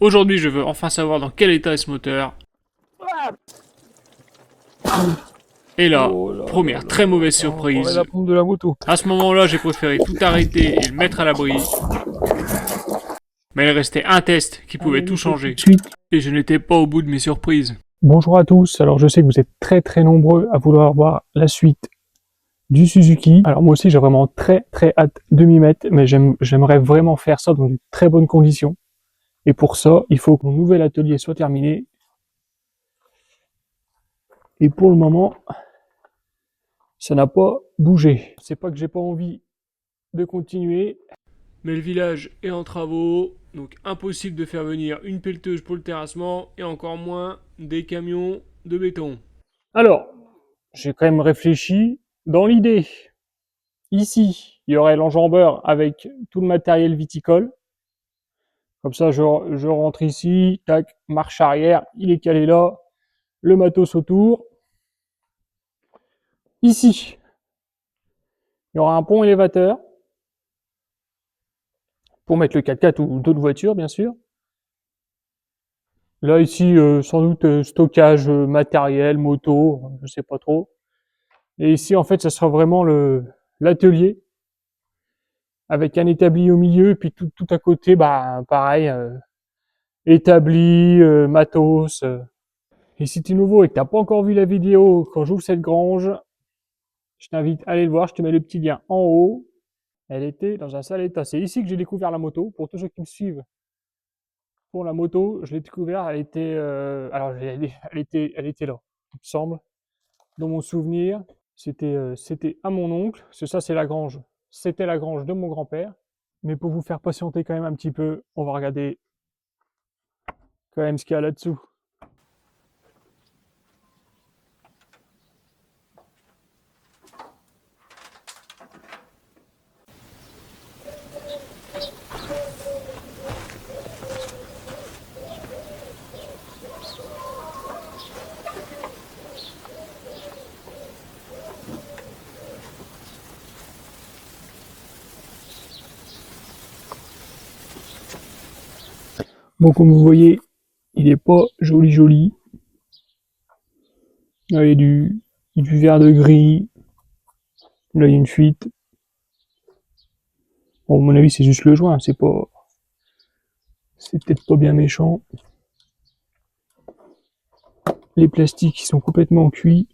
Aujourd'hui, je veux enfin savoir dans quel état est ce moteur. Et là, Oh là là première là très là, mauvaise attends, on va surprise. la pompe de la moto. À ce moment-là, j'ai préféré tout arrêter et le mettre à l'abri. Mais il restait un test qui On pouvait tout écoute tout changer. de suite. Et je n'étais pas au bout de mes surprises. Bonjour à tous. Alors je sais que vous êtes très nombreux à vouloir voir la suite du Suzuki. Alors moi aussi j'ai vraiment très hâte de m'y mettre, mais j'aimerais vraiment faire ça dans de très bonnes conditions. Et pour ça, il faut que mon nouvel atelier soit terminé. Et pour le moment, ça n'a pas bougé. C'est pas que j'ai pas envie de continuer. Mais le village est en travaux, donc impossible de faire venir une pelleteuse pour le terrassement et encore moins des camions de béton. Alors, j'ai quand même réfléchi dans l'idée. Ici, il y aurait l'enjambeur avec tout le matériel viticole. Comme ça, je rentre ici, tac, marche arrière, il est calé là, le matos autour. Ici, il y aura un pont élévateur pour mettre le 4x4 ou d'autres voitures, bien sûr. Là, ici, sans doute stockage matériel, moto, je sais pas trop. Et ici, en fait, ça sera vraiment l'atelier avec un établi au milieu, et puis tout à côté, bah pareil, établi, matos. Et si tu es nouveau et que t'as pas encore vu la vidéo quand j'ouvre cette grange, je t'invite à aller le voir, je te mets le petit lien en haut. Elle était dans un sale état. C'est ici que j'ai découvert la moto. Pour tous ceux qui me suivent, pour la moto, je l'ai découvert, elle était, alors elle était là, il me semble, dans mon souvenir. C'était à mon oncle, parce que ça c'est la grange. C'était la grange de mon grand-père. Mais pour vous faire patienter quand même un petit peu, on va regarder quand même ce qu'il y a là-dessous. Bon, comme vous voyez, il est pas joli. Là, il y a du vert de gris. Là, il y a une fuite. Bon, à mon avis, c'est juste le joint. C'est peut-être pas bien méchant. Les plastiques, ils sont complètement cuits.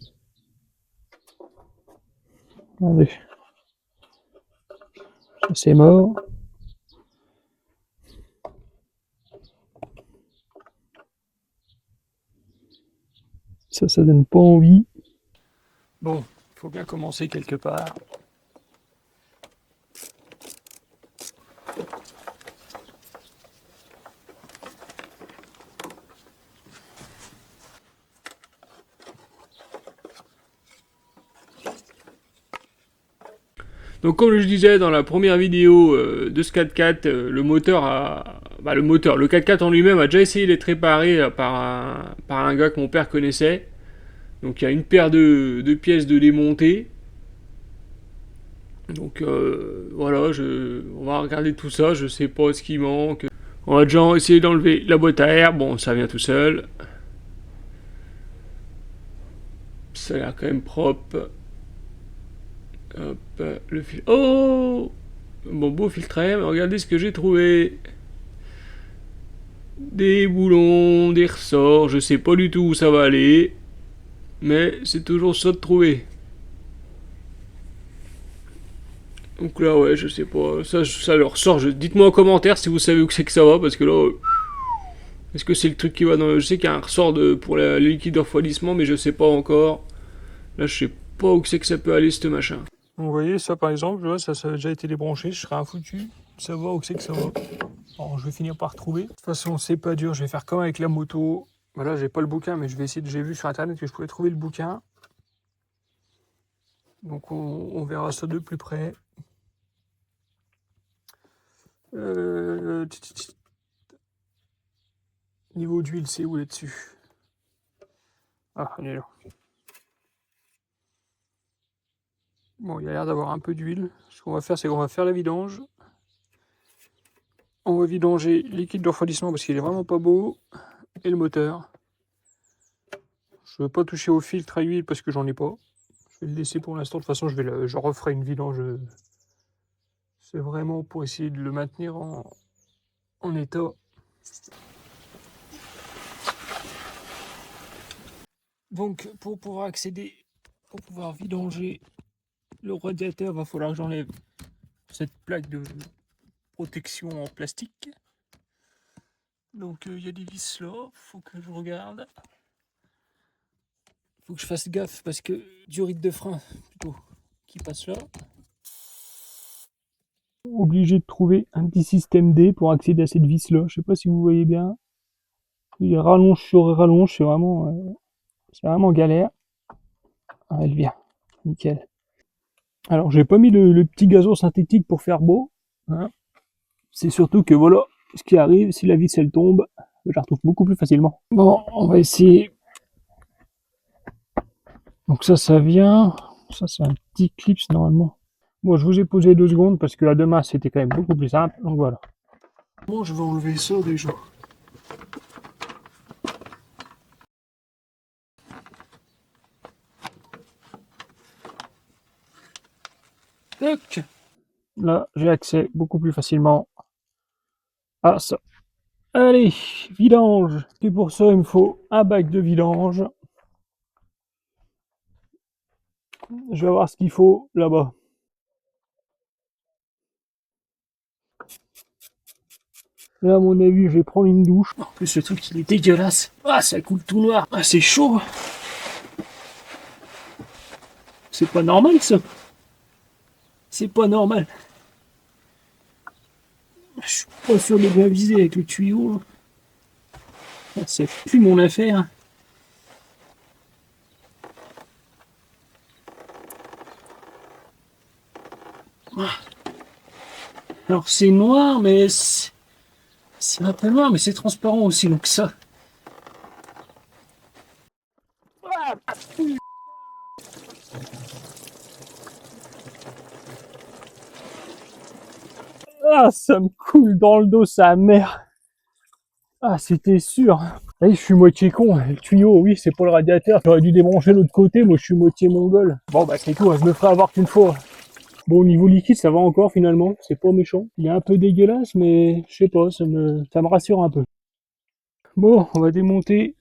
Regardez. Ça, c'est mort. Ça donne pas envie. Bon, il faut bien commencer quelque part. Donc comme je disais dans la première vidéo de ce 4x4, le moteur le 4x4 en lui-même a déjà essayé d'être réparé par un gars que mon père connaissait. Donc il y a une paire de pièces de démonter. Donc voilà, on va regarder tout ça, je sais pas ce qui manque. On va déjà essayer d'enlever la boîte à air, bon ça vient tout seul. Ça a l'air quand même propre. Hop, le fil. Oh, bon, beau filtre à air, mais regardez ce que j'ai trouvé. Des boulons, des ressorts, je sais pas du tout où ça va aller. Mais c'est toujours ça de trouver. Donc là, ouais, je sais pas. Ça leur sort. Dites-moi en commentaire si vous savez où c'est que ça va, parce que là. Est-ce que c'est le truc qui va dans. Je sais qu'il y a un ressort pour le liquide de refroidissement, mais je sais pas encore. Là, je sais pas où c'est que ça peut aller, ce machin. Vous voyez, ça par exemple, ça a déjà été débranché. Je serais un foutu. Ça va où c'est que ça va. Alors, je vais finir par trouver. De toute façon, c'est pas dur. Je vais faire comme avec la moto. Voilà, j'ai pas le bouquin, mais je vais essayer. J'ai vu sur internet que je pouvais trouver le bouquin. Donc, on verra ça de plus près. Niveau d'huile, c'est où là-dessus? Ah, il est là. Bon, il y a l'air d'avoir un peu d'huile. Ce qu'on va faire, c'est qu'on va faire la vidange. On va vidanger le liquide de refroidissement parce qu'il est vraiment pas beau. Et le moteur. Je veux pas toucher au filtre à huile parce que j'en ai pas. Je vais le laisser pour l'instant. De toute façon, je referai une vidange. C'est vraiment pour essayer de le maintenir en état. Donc, pour pouvoir vidanger le radiateur, il va falloir que j'enlève cette plaque de protection en plastique. Donc, il y a des vis là, faut que je regarde. Faut que je fasse gaffe parce que durite de frein, plutôt, qui passe là. Obligé de trouver un petit système D pour accéder à cette vis là. Je sais pas si vous voyez bien. Il rallonge sur rallonge, c'est vraiment galère. Ah, elle vient, nickel. Alors j'ai pas mis le petit gazon synthétique pour faire beau, hein. C'est surtout que voilà, ce qui arrive, si la vis elle tombe, je la retrouve beaucoup plus facilement. Bon, on va essayer. Donc ça vient. Ça c'est un petit clip normalement. Bon, je vous ai posé 2 secondes parce que la demain c'était quand même beaucoup plus simple. Donc voilà. Bon, je vais enlever ça déjà. Tac. Là, j'ai accès beaucoup plus facilement à ça. Allez, vidange. Et pour ça, il me faut un bac de vidange. Je vais voir ce qu'il faut là-bas. Là, à mon avis, je vais prendre une douche. En plus, le truc, il est dégueulasse. Ah, ça coule tout noir. Ah, c'est chaud. C'est pas normal, ça. C'est pas normal. Je suis pas sûr de bien viser avec le tuyau. Ah, c'est plus mon affaire. Ah. Alors, c'est noir, mais c'est un peu noir, mais c'est transparent aussi, donc ça. Ah, ça me coule dans le dos, sa mère. Ah, c'était sûr. Ah, je suis moitié con. Le tuyau, oui, c'est pour le radiateur. J'aurais dû débrancher l'autre côté. Moi, je suis moitié mongol. Bon, bah, c'est tout. Je me ferai avoir qu'une fois. Bon, au niveau liquide, ça va encore finalement. C'est pas méchant. Il est un peu dégueulasse, mais je sais pas, ça me rassure un peu. Bon, on va démonter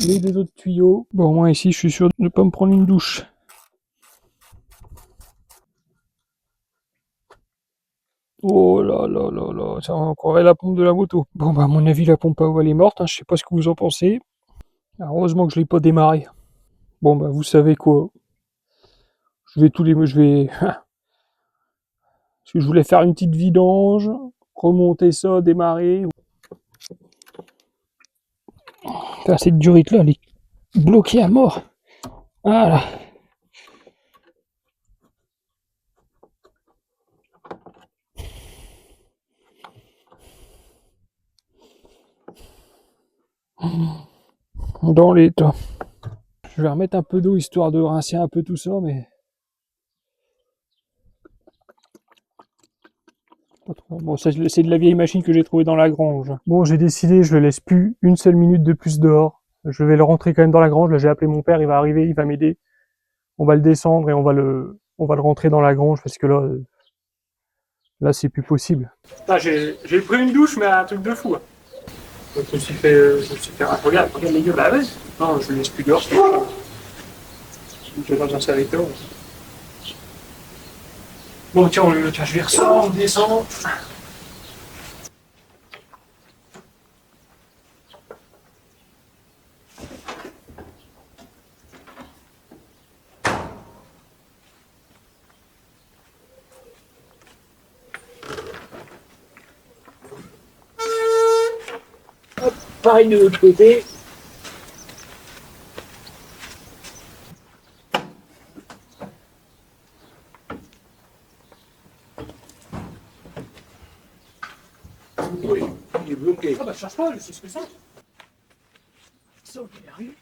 les 2 autres tuyaux. Bon, moi ici, je suis sûr de ne pas me prendre une douche. Oh là là là là, ça on croirait la pompe de la moto. Bon, bah, à mon avis, la pompe à eau, elle est morte, hein. Je sais pas ce que vous en pensez. Heureusement que je l'ai pas démarré. Bon, bah, vous savez quoi. Je voulais faire une petite vidange, remonter ça, démarrer. Faire cette durite là, elle est bloquée à mort. Voilà. Dans l'état. Je vais remettre un peu d'eau histoire de rincer un peu tout ça, mais pas trop. Bon, ça, c'est de la vieille machine que j'ai trouvée dans la grange. Bon, j'ai décidé, je le laisse plus une seule minute de plus dehors. Je vais le rentrer quand même dans la grange. Là, j'ai appelé mon père, il va arriver, il va m'aider. On va le descendre et on va le rentrer dans la grange parce que là, c'est plus possible. Ah, j'ai pris une douche, mais un truc de fou. Hein. Donc, je me suis fait regarde les yeux, bah ouais. Non, je le laisse plus dehors. Je vais dans un serviteur. Bon, tiens, je vais ressortir, on descend. Hop, pareil de l'autre côté. Oui, il est bloqué. Ah bah cherche pas, je sais ce que c'est. Ça, on y arrive.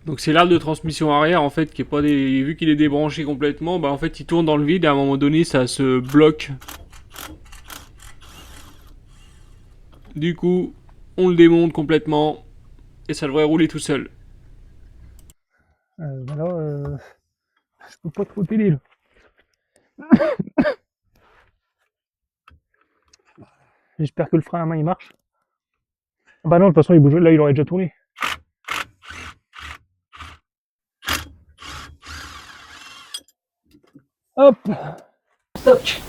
Donc c'est l'arbre de transmission arrière en fait qui est pas vu qu'il est débranché complètement, bah en fait il tourne dans le vide et à un moment donné ça se bloque. Du coup, on le démonte complètement et ça devrait rouler tout seul. Là, je peux pas trop t'aider là. J'espère que le frein à main il marche. Ah bah non, de toute façon il bouge. Là, il aurait déjà tourné. Hop, toc.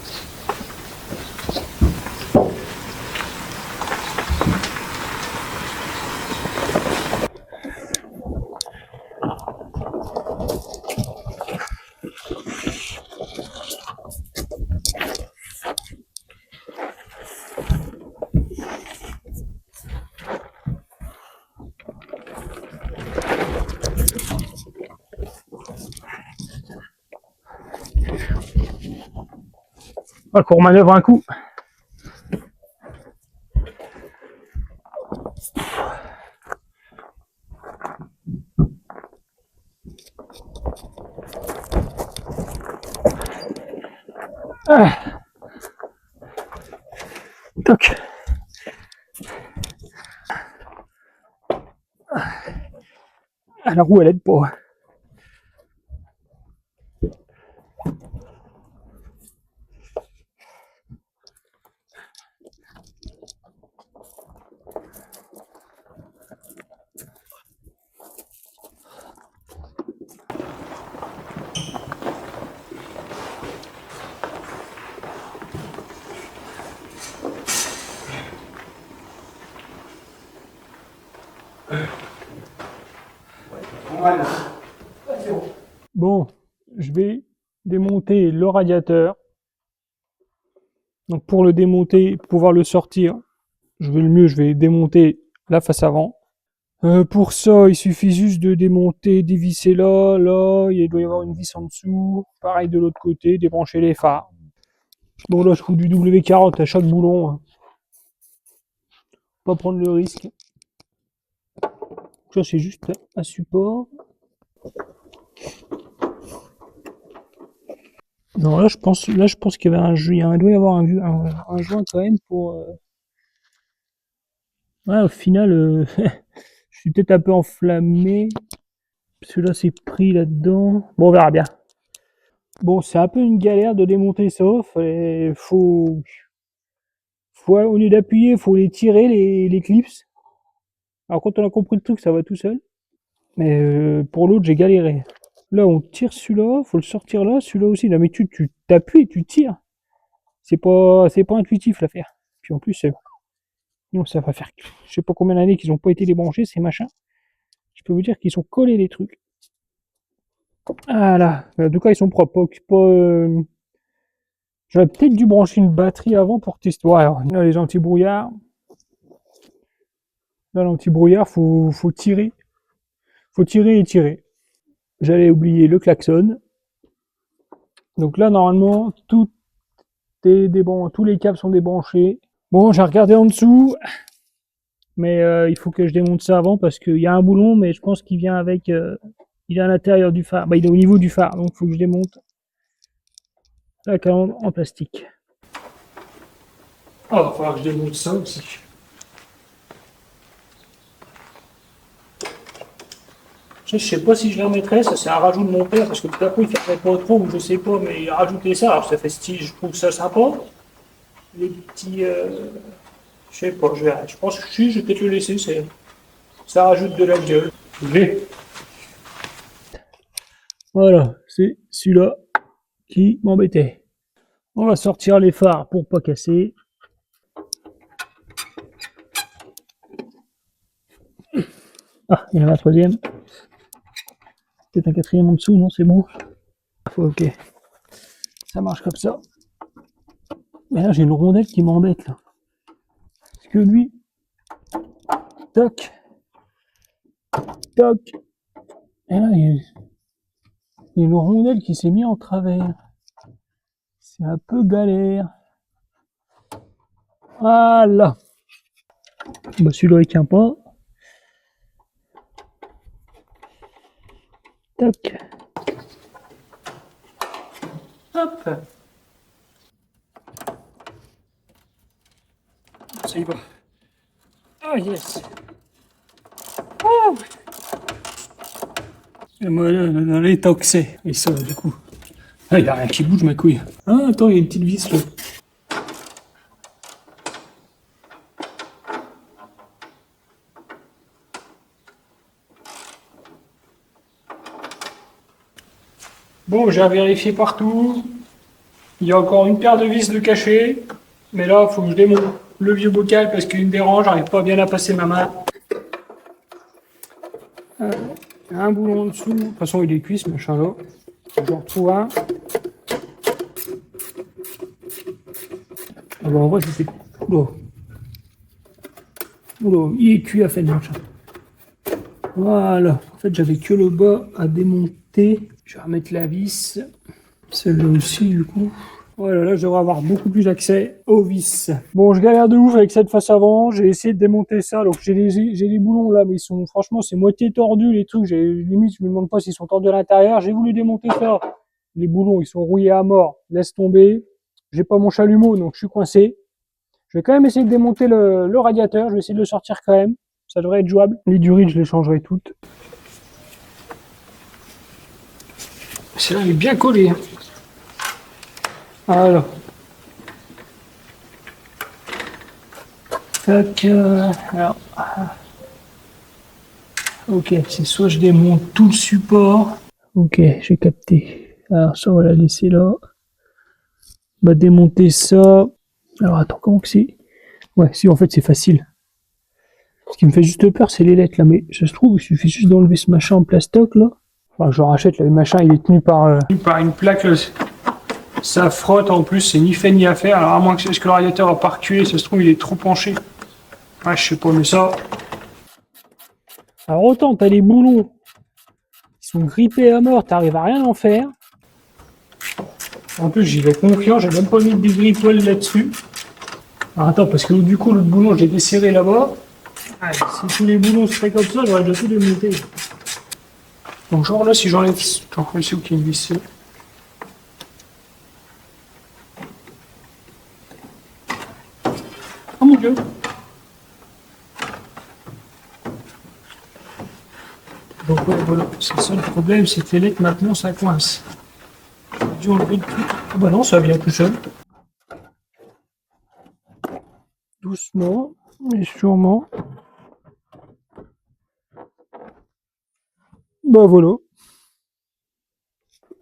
Ah, qu'on manœuvre un coup. Ah, toc. Ah, la roue elle aide pas. Bon, je vais démonter le radiateur. Donc pour le démonter, pour pouvoir le sortir, je vais démonter la face avant. Pour ça, il suffit juste de démonter, dévisser là, là, il doit y avoir une vis en dessous. Pareil de l'autre côté, débrancher les phares. Bon là, je trouve du W40 à chaque boulon. Hein. Pas prendre le risque. Ça, c'est juste un support. Non, là, je pense qu'il y avait il doit y avoir un joint quand même pour. Ouais, au final, je suis peut-être un peu enflammé. Parce que là, c'est pris là-dedans. Bon, on verra bien. Bon, c'est un peu une galère de démonter ça. Au lieu d'appuyer, faut les tirer, les clips. Alors, quand on a compris le truc, ça va tout seul. Mais pour l'autre, j'ai galéré. Là, on tire celui-là, faut le sortir là, celui-là aussi. Là, mais tu t'appuies, tu tires. C'est pas intuitif l'affaire. Puis en plus, non, ça va faire, je sais pas combien d'années qu'ils ont pas été débranchés, ces machins. Je peux vous dire qu'ils sont collés les trucs. Ah là, en tout cas, ils sont propres. J'aurais peut-être dû brancher une batterie avant pour tester. Ouais, alors, là, les anti-brouillards. Là, l'anti-brouillard, faut tirer. Faut tirer et tirer. J'allais oublier le klaxon. Donc là, normalement, tous les câbles sont débranchés. Bon, j'ai regardé en dessous, mais il faut que je démonte ça avant parce qu'il y a un boulon, mais je pense qu'il vient avec. Il est à l'intérieur du phare. Bah, il est au niveau du phare, donc il faut que je démonte la calandre en plastique. Ah, il va falloir que je démonte ça aussi. Je sais pas si je la mettrais, ça c'est un rajout de mon père, parce que tout à coup il fait pas trop, ou je sais pas, mais il a rajouté ça, alors ça fait style, je trouve ça sympa. Les petits. Je sais pas, je pense que je vais peut-être le laisser, ça rajoute de la gueule. Voilà, c'est celui-là qui m'embêtait. On va sortir les phares pour pas casser. Ah, il y en a un troisième. Peut-être un quatrième en dessous, non, c'est bon. Ok, ça marche comme ça. Mais là, j'ai une rondelle qui m'embête, là. Parce que lui, toc, toc. Et là, il y a une rondelle qui s'est mise en travers. C'est un peu galère. Voilà. Bah, celui-là, il tient pas. Toc. Hop. Ça y va. Oh yes. Oh. Et moi, dans les toxés. Et ça, du coup. Ah, il n'y a rien qui bouge, ma couille. Ah, attends, il y a une petite vis là. Bon, j'ai vérifié partout. Il y a encore une paire de vis de cachet. Mais là, il faut que je démonte le vieux bocal parce qu'il me dérange. J'arrive pas bien à passer ma main. Un boulon en dessous. De toute façon, il est cuit ce machin-là. J'en retrouve un. Ah bah, en vrai, c'était. Oula. Oula, il est cuit à fait le machin. Voilà. En fait, j'avais que le bas à démonter. Je vais remettre la vis. Celle-là aussi, du coup. Voilà, là, je devrais avoir beaucoup plus accès aux vis. Bon, je galère de ouf avec cette face avant. J'ai essayé de démonter ça. Donc, j'ai les boulons là, mais ils sont, franchement, c'est moitié tordu, les trucs. Limite, je me demande pas s'ils sont tordus à l'intérieur. J'ai voulu démonter ça. Les boulons, ils sont rouillés à mort. Laisse tomber. J'ai pas mon chalumeau, donc je suis coincé. Je vais quand même essayer de démonter le radiateur. Je vais essayer de le sortir quand même. Ça devrait être jouable. Les durites, je les changerai toutes. Celle-là, elle est bien collée. Voilà. Tac. Alors. Ok, c'est soit je démonte tout le support. Ok, j'ai capté. Alors ça, on va la laisser là. On va démonter ça. Alors attends, comment que c'est? Ouais, si, en fait, c'est facile. Ce qui me fait juste peur, c'est les lettres là. Mais ça se trouve, il suffit juste d'enlever ce machin en plastoc là. Enfin, je rachète là, le machin, il est tenu par une plaque. Là. Ça frotte en plus, c'est ni fait ni à faire. Alors à moins que le radiateur a pas reculé, ça se trouve, il est trop penché. Ouais, je sais pas, mais ça. Alors autant t'as les boulons qui sont grippés à mort, t'arrives à rien en faire. En plus, j'y vais confiant, j'ai même pas mis de grippoil là-dessus. Alors attends, parce que du coup, le boulon, j'ai desserré là-bas. Ah, si tous les boulons seraient comme ça, j'aurais déjà tout démonté. Donc genre là, si j'enlève... Attends, je sais où qu'il y a une vis. Oh mon dieu! Donc ouais, voilà, c'est ça le problème, c'est que les lettres maintenant ça coince. J'ai dû enlever le truc. Ah bah non, ça vient tout seul. Doucement, mais sûrement. Bah voilà.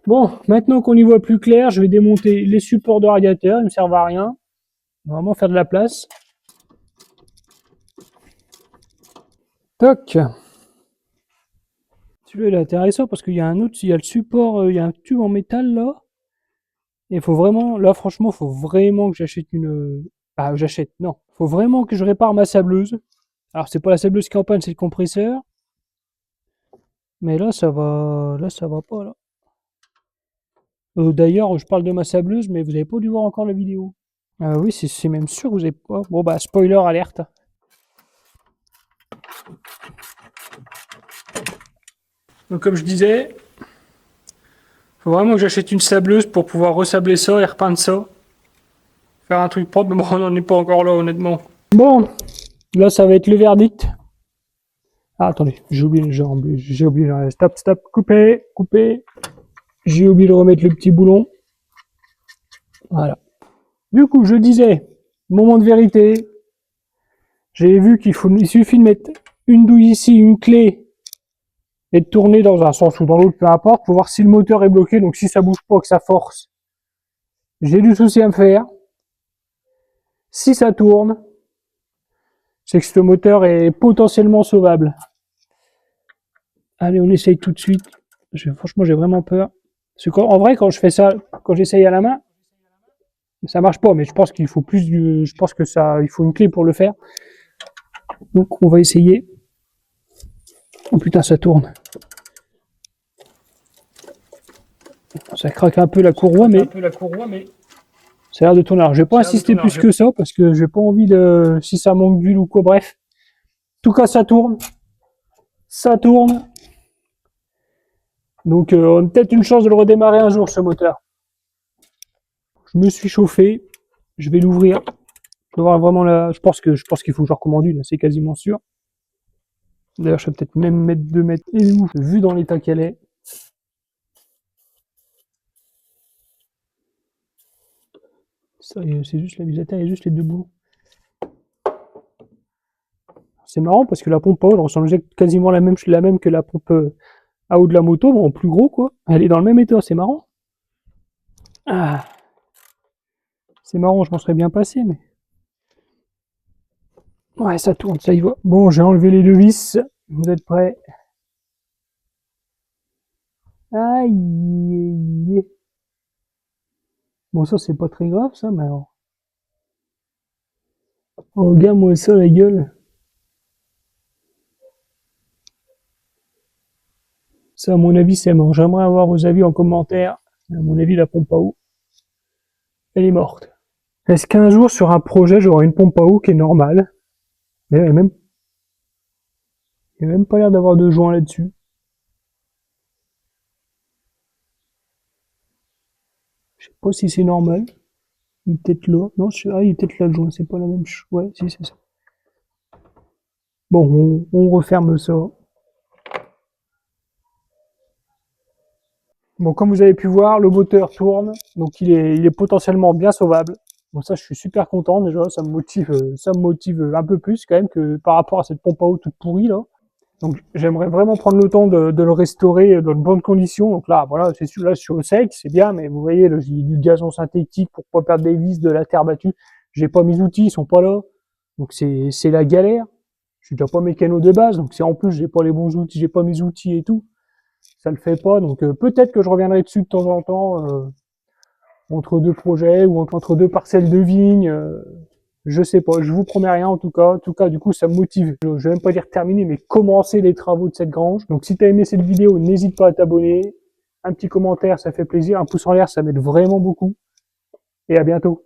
Bon, maintenant qu'on y voit plus clair, je vais démonter les supports de radiateur, ils ne me servent à rien. Vraiment faire de la place. Toc. Celui-là il est intéressant parce qu'il y a un autre, il y a le support, il y a un tube en métal là. Et il faut vraiment, là franchement, il faut vraiment que j'achète une... Ah, j'achète, non. Il faut vraiment que je répare ma sableuse. Alors c'est pas la sableuse qui est en panne, c'est le compresseur. Mais là ça va pas là. D'ailleurs, je parle de ma sableuse, mais vous avez pas dû voir encore la vidéo. Oui, c'est même sûr que vous avez pas. Bon bah spoiler alerte. Donc comme je disais, faut vraiment que j'achète une sableuse pour pouvoir resabler ça et repeindre ça. Faire un truc propre, mais bon, on n'en est pas encore là honnêtement. Bon, là ça va être le verdict. Ah attendez, j'ai oublié, stop, coupez. J'ai oublié de remettre le petit boulon. Voilà. Du coup, je disais, moment de vérité. J'ai vu il suffit de mettre une douille ici, une clé, et de tourner dans un sens ou dans l'autre, peu importe, pour voir si le moteur est bloqué. Donc si ça bouge pas, que ça force, j'ai du souci à me faire. Si ça tourne, c'est que ce moteur est potentiellement sauvable. Allez, on essaye tout de suite. Franchement, j'ai vraiment peur. Parce qu'en vrai, quand je fais ça, quand j'essaye à la main, ça marche pas. Mais je pense qu'il faut il faut une clé pour le faire. Donc, on va essayer. Oh putain, ça tourne. Ça craque un peu la courroie, mais ça a l'air de tourner. Alors, je vais pas insister plus que ça parce que j'ai pas envie de, si ça manque d'huile ou quoi, bref. En tout cas, ça tourne. Ça tourne. Donc on a peut-être une chance de le redémarrer un jour, ce moteur. Je me suis chauffé, je vais l'ouvrir. Je vais voir vraiment là. Je pense qu'il faut que je recommande une, c'est quasiment sûr. D'ailleurs, je vais peut-être même mettre 2 mètres et ouf, vu dans l'état qu'elle est. Ça, c'est juste la bisateur, il y a juste les 2 bouts. C'est marrant parce que la pompe à eau, elle ressemble quasiment la même que la pompe à eau de la moto, mais en plus gros, quoi. Elle est dans le même état, c'est marrant. Ah, c'est marrant, je m'en serais bien passé, mais... Ouais, ça tourne, ça y va. Bon, j'ai enlevé les 2 vis. Vous êtes prêts? Aïe. Bon, ça, c'est pas très grave, ça, mais alors... Oh, regarde-moi ça, la gueule. Ça, à mon avis, c'est mort. J'aimerais avoir vos avis en commentaire. À mon avis, la pompe à eau, elle est morte. Est-ce qu'un jour, sur un projet, j'aurai une pompe à eau qui est normale? Mais il n'y a même pas l'air d'avoir de joint là-dessus. Je sais pas si c'est normal. Il est peut-être là. Non, il est peut-être là le joint. C'est pas la même chose. Ouais, si, c'est ça. Bon, on referme ça. Bon, comme vous avez pu voir, le moteur tourne. Donc, il est potentiellement bien sauvable. Donc ça, je suis super content déjà. Ça me motive un peu plus quand même que par rapport à cette pompe à eau toute pourrie là. Donc j'aimerais vraiment prendre le temps de le restaurer dans de bonnes conditions. Donc là, voilà, c'est sûr, là je suis au sec, c'est bien, mais vous voyez, j'ai du gazon synthétique pour pas perdre des vis, de la terre battue. J'ai pas mes outils, ils sont pas là. Donc c'est la galère. Je suis déjà pas mécano de base, donc c'est en plus j'ai pas les bons outils, j'ai pas mes outils et tout. Ça le fait pas. Donc peut-être que je reviendrai dessus de temps en temps entre 2 projets ou entre 2 parcelles de vignes. Je sais pas, je vous promets rien en tout cas. En tout cas, du coup, ça me motive. Je vais même pas dire terminer, mais commencer les travaux de cette grange. Donc si tu as aimé cette vidéo, n'hésite pas à t'abonner. Un petit commentaire, ça fait plaisir. Un pouce en l'air, ça m'aide vraiment beaucoup. Et à bientôt.